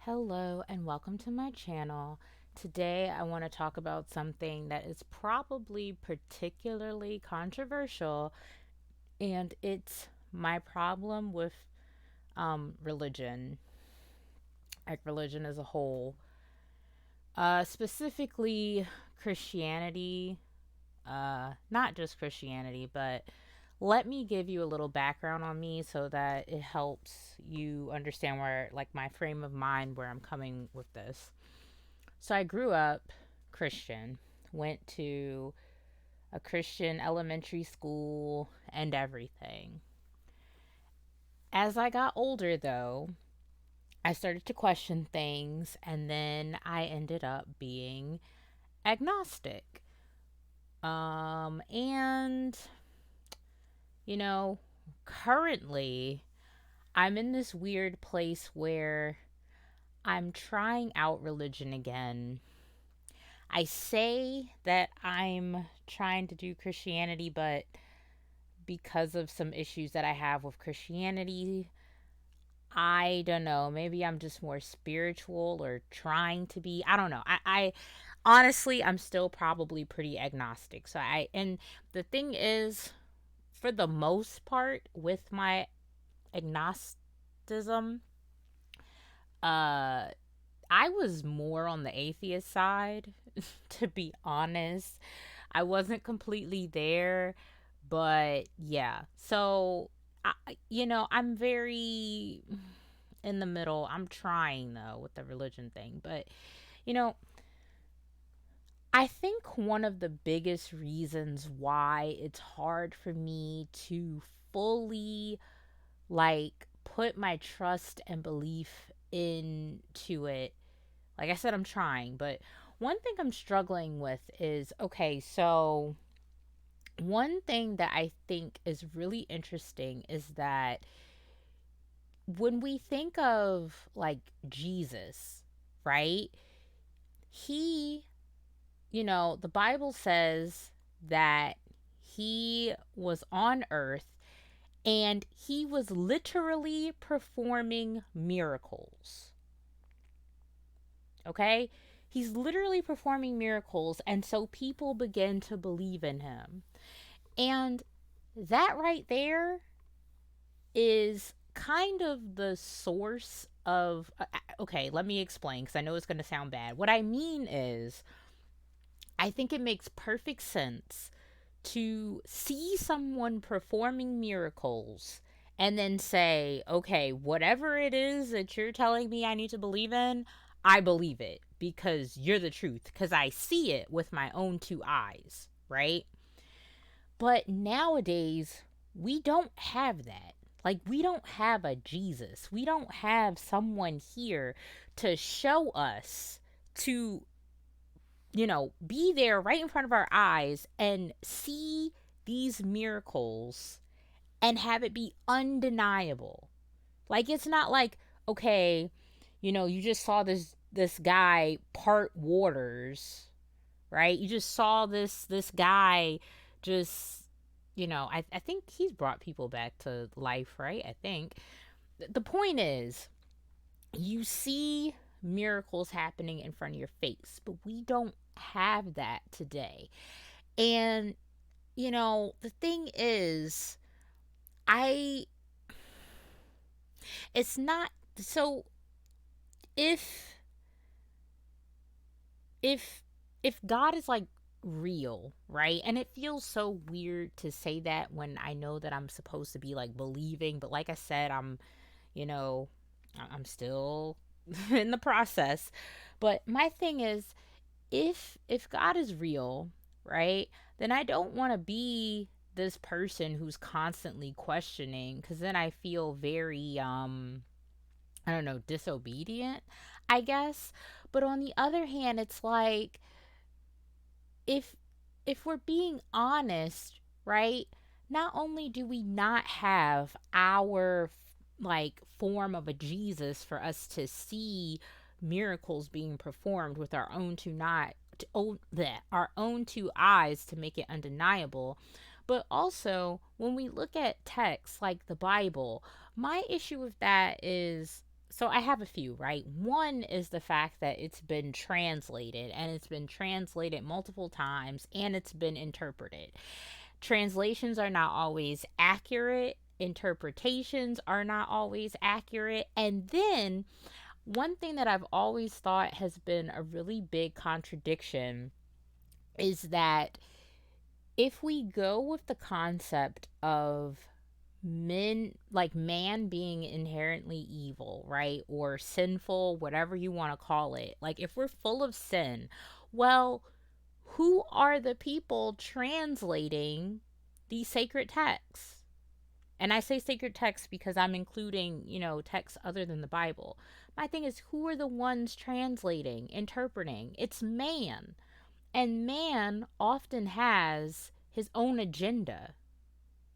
Hello and welcome to my channel. Today I want to talk about something that is probably particularly controversial, and it's my problem with religion, like religion as a whole. Specifically Christianity, not just Christianity, but let me give you a little background on me so that it helps you understand where, like, my frame of mind, where I'm coming with this. So I grew up Christian, went to a Christian elementary school and everything. As I got older, though, I started to question things, and then I ended up being agnostic. And, you know, currently I'm in this weird place where I'm trying out religion again. I say that I'm trying to do Christianity, but because of some issues that I have with Christianity, I don't know. Maybe I'm just more spiritual or trying to be. I don't know. I honestly, I'm still probably pretty agnostic. And the thing is, for the most part, with my agnosticism, uh, I was more on the atheist side, to be honest. I wasn't completely there, but yeah. So, I'm very in the middle. I'm trying though with the religion thing, but you know, I think one of the biggest reasons why it's hard for me to fully put my trust and belief into it. Like I said, I'm trying, but one thing I'm struggling with is, okay, so one thing that I think is really interesting is that when we think of like Jesus, right? He, the Bible says that he was on earth and he was literally performing miracles. Okay? He's literally performing miracles, and so people begin to believe in him. And that right there is kind of the source of. Okay, let me explain because I know it's going to sound bad. What I mean is, I think it makes perfect sense to see someone performing miracles and then say, okay, whatever it is that you're telling me I need to believe in, I believe it because you're the truth, because I see it with my own two eyes, right? But nowadays, we don't have that. Like, we don't have a Jesus. We don't have someone here to show us, to, be there right in front of our eyes and see these miracles and have it be undeniable. Like, it's not like, okay, you just saw this guy part waters, right? You just saw this guy just, I think he's brought people back to life, right? I think. The point is, you see miracles happening in front of your face, but we don't have that today. And, the thing is, I, it's not, so if, if, if God is like real, right? And it feels so weird to say that when I know that I'm supposed to be like believing, but like I said, you know, I'm still in the process. But my thing is, if God is real, right? Then I don't want to be this person who's constantly questioning, cuz then I feel very I don't know, disobedient, I guess. But on the other hand, it's like, if we're being honest, right? Not only do we not have our like form of a Jesus for us to see miracles being performed with our own two not our own two eyes to make it undeniable, but also when we look at texts like the Bible, my issue with that is, So I have a few, right? One is the fact that it's been translated, and it's been translated multiple times, and it's been interpreted. Translations are not always accurate, interpretations are not always accurate. And then one thing that I've always thought has been a really big contradiction is that if we go with the concept of men, like man being inherently evil, right? Or sinful, whatever you want to call it. Like if we're full of sin, well, who are the people translating these sacred texts? And I say sacred texts because I'm including, texts other than the Bible. My thing is, who are the ones translating, interpreting? It's man. And man often has his own agenda.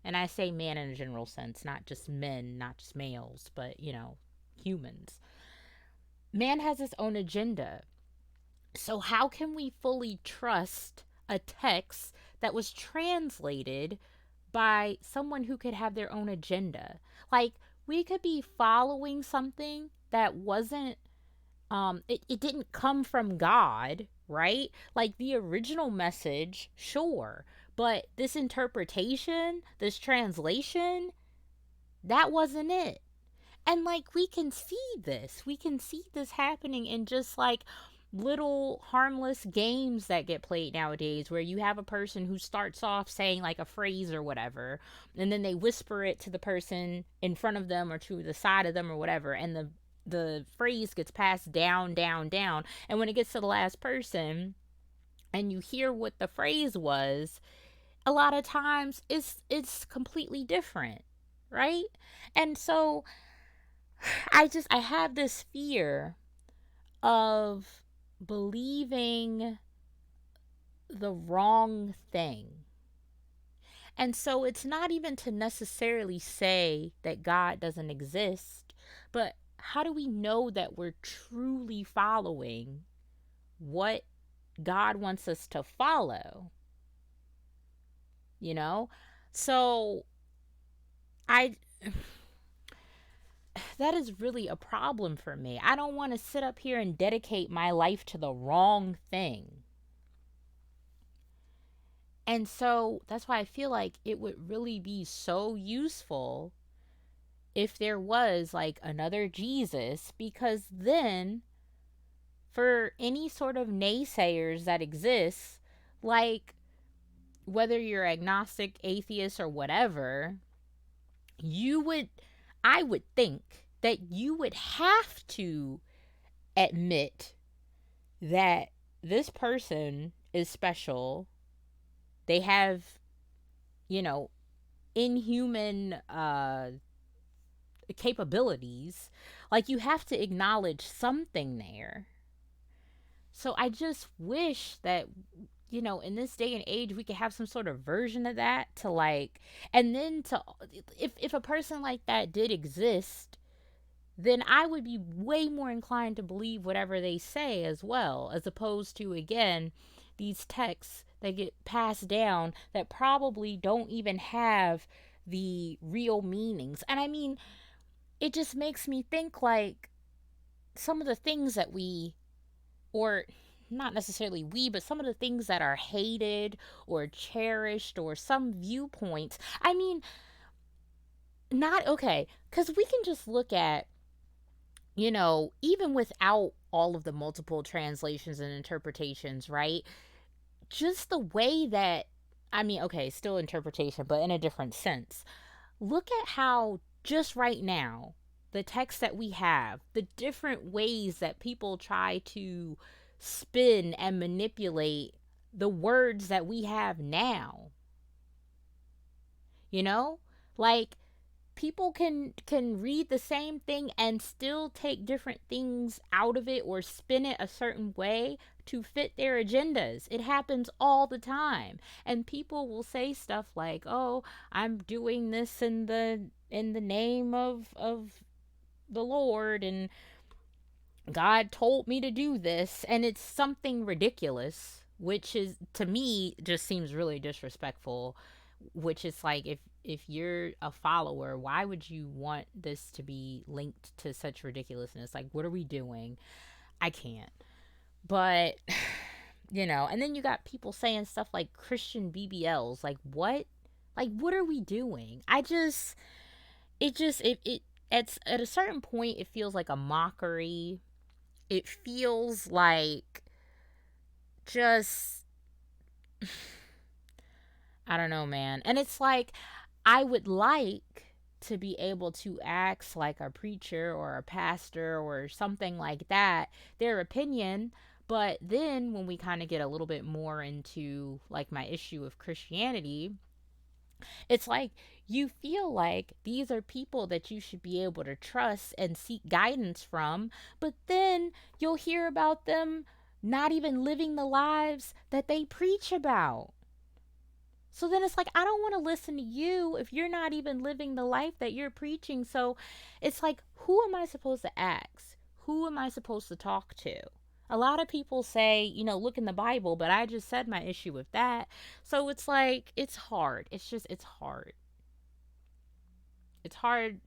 And I say man in a general sense, not just men, not just males, but, humans. Man has his own agenda. So, how can we fully trust a text that was translated by someone who could have their own agenda? Like, we could be following something that wasn't, it didn't come from God, right? Like, the original message, sure. But this interpretation, this translation, that wasn't it. And like we can see this. We can see this happening in just like little harmless games that get played nowadays where you have a person who starts off saying like a phrase or whatever, and then they whisper it to the person in front of them or to the side of them or whatever, and the phrase gets passed down, down, down, and when it gets to the last person and you hear what the phrase was, a lot of times it's completely different, right? And so I have this fear of believing the wrong thing. And so it's not even to necessarily say that God doesn't exist, but how do we know that we're truly following what God wants us to follow? You know? So I that is really a problem for me. I don't want to sit up here and dedicate my life to the wrong thing. And so that's why I feel like it would really be so useful if there was like another Jesus, because then for any sort of naysayers that exist, like whether you're agnostic, atheist, or whatever, you would, I would think that you would have to admit that this person is special. They have, inhuman capabilities. Like, you have to acknowledge something there. So I just wish that, in this day and age, we could have some sort of version of that to like, and then to, if a person like that did exist, then I would be way more inclined to believe whatever they say as well, as opposed to, again, these texts that get passed down that probably don't even have the real meanings. And I mean, it just makes me think like some of the things that we, or not necessarily we, but some of the things that are hated or cherished or some viewpoints. I mean, not okay, because we can just look at, even without all of the multiple translations and interpretations, right? Just the way that, I mean, okay, still interpretation, but in a different sense. Look at how just right now, the text that we have, the different ways that people try to spin and manipulate the words that we have now. Like people can read the same thing and still take different things out of it or spin it a certain way to fit their agendas. It happens all the time. And people will say stuff like, "Oh, I'm doing this in the name of the Lord, and God told me to do this," and it's something ridiculous, which is, to me, just seems really disrespectful which is like, if you're a follower, why would you want this to be linked to such ridiculousness? Like, what are we doing? I can't. But and then you got people saying stuff like Christian BBLs. Like, what? Like, what are we doing? It at a certain point it feels like a mockery. It feels like just I don't know, man. And it's like I would like to be able to ask like a preacher or a pastor or something like that their opinion, but then when we kind of get a little bit more into like my issue of Christianity, it's like you feel like these are people that you should be able to trust and seek guidance from, but then you'll hear about them not even living the lives that they preach about. So then it's like, I don't want to listen to you if you're not even living the life that you're preaching. So it's like, who am I supposed to ask? Who am I supposed to talk to? A lot of people say, look in the Bible, but I just said my issue with that. So it's like, it's hard. It's hard. It's hard.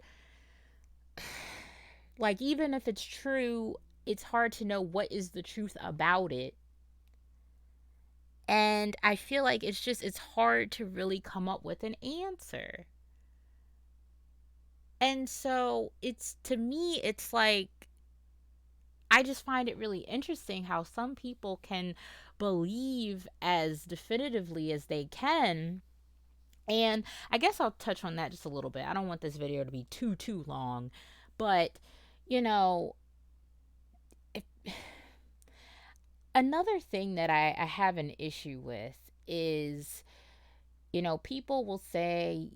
Like, even if it's true, it's hard to know what is the truth about it. And I feel like it's hard to really come up with an answer. And so to me, it's like, I just find it really interesting how some people can believe as definitively as they can. And I guess I'll touch on that just a little bit. I don't want this video to be too long, but you know, if, another thing that I have an issue with is, people will say,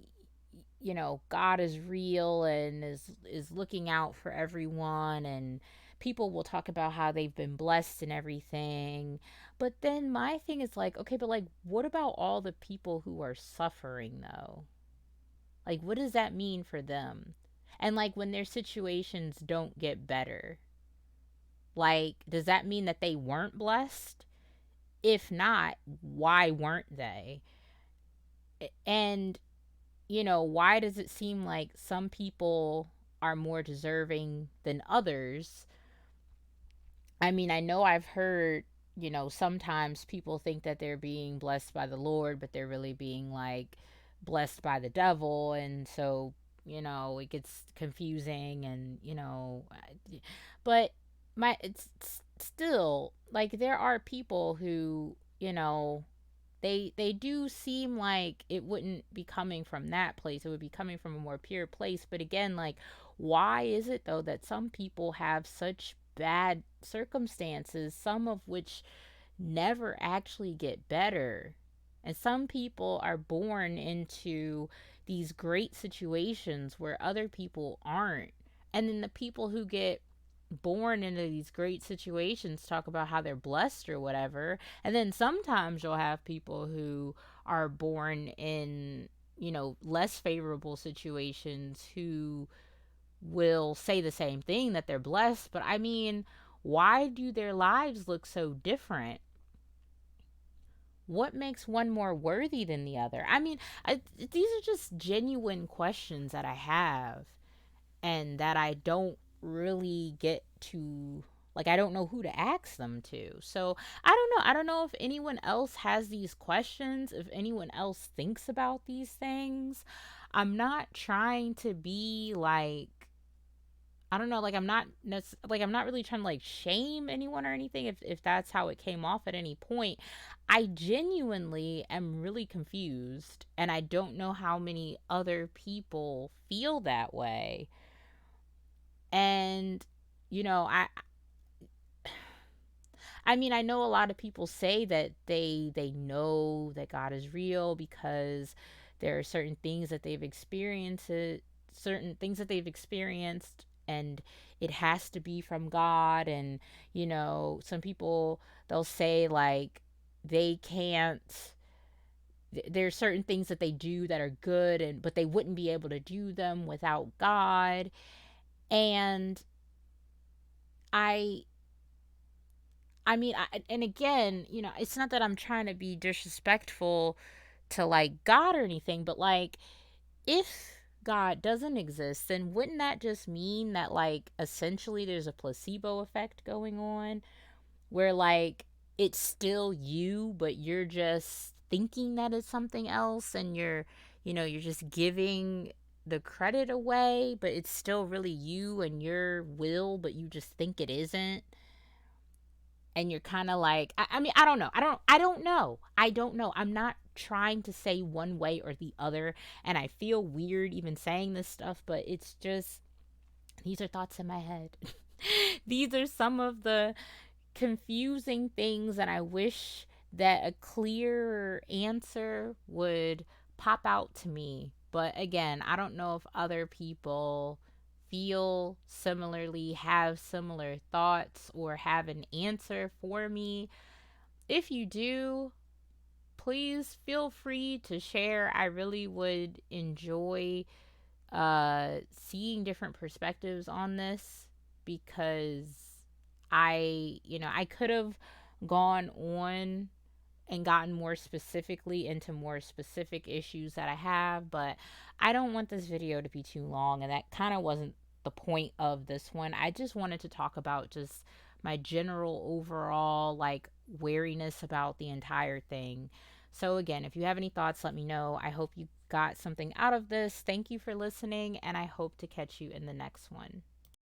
God is real and is looking out for everyone, and people will talk about how they've been blessed and everything. But then my thing is like, okay, but like, what about all the people who are suffering though? Like, what does that mean for them? And like, when their situations don't get better, like, does that mean that they weren't blessed? If not, why weren't they? And why does it seem like some people are more deserving than others? I mean, I know I've heard, sometimes people think that they're being blessed by the Lord, but they're really being like blessed by the devil. And so, it gets confusing and, but it's still like there are people who, they do seem like it wouldn't be coming from that place. It would be coming from a more pure place. But again, like, why is it though that some people have such bad circumstances, some of which never actually get better? And some people are born into these great situations where other people aren't. And then the people who get born into these great situations talk about how they're blessed or whatever. And then sometimes you'll have people who are born in, less favorable situations who will say the same thing, that they're blessed. But I mean, why do their lives look so different? What makes one more worthy than the other? I mean, these are just genuine questions that I have and that I don't really get to, like, I don't know who to ask them to. So I don't know if anyone else has these questions, if anyone else thinks about these things. I'm not trying to be like, I don't know, like, I'm not really trying to like shame anyone or anything, if that's how it came off at any point. I genuinely am really confused, and I don't know how many other people feel that way. And you know, I mean, I know a lot of people say that they know that God is real because there are certain things that they've experienced, and it has to be from God. And some people, they'll say like they can't, there's certain things that they do that are good, and but they wouldn't be able to do them without God. And I I mean, and again, it's not that I'm trying to be disrespectful to like God or anything, but like if God doesn't exist, then wouldn't that just mean that like essentially there's a placebo effect going on where like it's still you, but you're just thinking that it's something else, and you're just giving the credit away, but it's still really you and your will, but you just think it isn't. And you're kind of like, I mean, I don't know. I don't know. I'm not trying to say one way or the other, and I feel weird even saying this stuff, but it's just, these are thoughts in my head. These are some of the confusing things, and I wish that a clearer answer would pop out to me. But again, I don't know if other people feel similarly, have similar thoughts, or have an answer for me. If you do, please feel free to share. I really would enjoy seeing different perspectives on this, because I could have gone on and gotten more specifically into more specific issues that I have, but I don't want this video to be too long, and that kind of wasn't the point of this one. I just wanted to talk about just my general overall like wariness about the entire thing. So again, if you have any thoughts, let me know. I hope you got something out of this. Thank you for listening, and I hope to catch you in the next one.